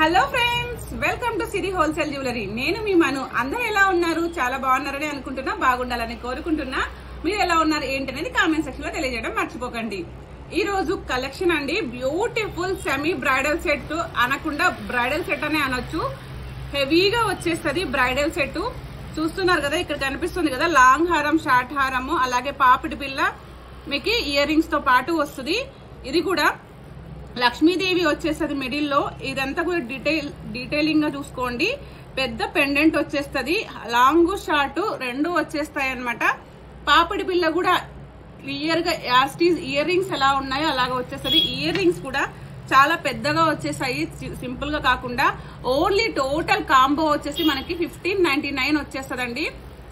Hello friends, welcome to Siri wholesale jewellery. నేను మీ మను. అందరూ ఎలా ఉన్నారు? చాలా బాగున్నారని అనుకుంటున్నా, బాగుండాలని కోరుకుంటున్నా. మీరు ఎలా ఉన్నారు ఏంటనేది కామెంట్ సెక్షన్ లో తెలియజేయడం మర్చిపోకండి. ఈ రోజు కలెక్షన్ అండి, బ్యూటిఫుల్ సెమీ బ్రైడల్ సెట్ అనకుండా బ్రైడల్ సెట్ అనే అనొచ్చు. హెవీగా వచ్చేస్తుంది బ్రైడల్ సెట్. చూస్తున్నారు కదా, ఇక్కడ కనిపిస్తుంది కదా, లాంగ్ హారం, షార్ట్ హారము, అలాగే పాపిడి పిల్ల మీకు ఇయర్ రింగ్స్ తో పాటు వస్తుంది. ఇది కూడా లక్ష్మీదేవి వచ్చేస్తుంది మిడిల్ లో. ఇదంతా కూడా డీటెయిలింగ్ గా చూసుకోండి. పెద్ద పెండెంట్ వచ్చేస్తుంది, లాంగ్ షార్ట్ రెండు వచ్చేస్తాయి అన్నమాట. పాపిడి పిల్ల కూడా క్లియర్ గా యాస్టీస్ ఇయర్ రింగ్స్ ఎలా ఉన్నాయో అలాగా వచ్చేస్తుంది. ఇయర్ రింగ్స్ కూడా చాలా పెద్దగా వచ్చేసాయి, సింపుల్ గా కాకుండా. ఓన్లీ టోటల్ కాంబో వచ్చేసి మనకి 1599 వచ్చేస్తుందండి.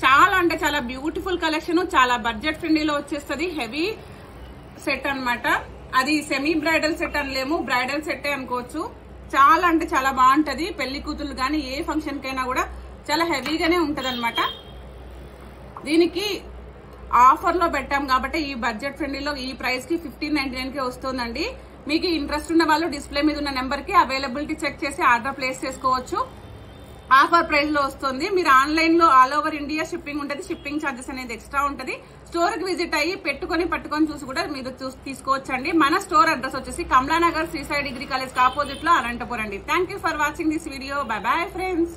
చాలా అంటే చాలా బ్యూటిఫుల్ కలెక్షన్, చాలా బడ్జెట్ ఫ్రెండ్లీలో వచ్చేస్తుంది. హెవీ సెట్ అన్నమాట. అది సెమీ బ్రైడల్ సెట్ అనలేము, బ్రైడల్ సెట్ అనుకోవచ్చు. చాలా అంటే చాలా బాగుంటది. పెళ్లి కూతురు గానీ ఏ ఫంక్షన్ కైనా కూడా చాలా హెవీగానే ఉంటది అనమాట. దీనికి ఆఫర్ లో పెట్టాం కాబట్టి ఈ బడ్జెట్ ఫ్రెండ్లీలో ఈ ప్రైస్ కి 1599 కి వస్తుందండి. మీకు ఇంట్రెస్ట్ ఉన్న వాళ్ళు డిస్ప్లే మీద ఉన్న నెంబర్ కి అవైలబిలిటీ చెక్ చేసి ఆర్డర్ ప్లేస్ చేసుకోవచ్చు. ఆఫర్ ప్రైస్ లో వస్తుంది. మీరు ఆన్లైన్ లో ఆల్ ఓవర్ ఇండియా షిప్పింగ్ ఉంటుంది. షిప్పింగ్ ఛార్జెస్ అనేది ఎక్స్ట్రా ఉంటుంది. స్టోర్ కి విజిట్ అయ్యి పట్టుకొని చూసి కూడా మీరు తీసుకోవచ్చండి. మన స్టోర్ అడ్రస్ వచ్చేసి Kamalanagar Sri Sai degree college opposite లో అనంతపురం అండి. Thank you for watching this video. By bye friends.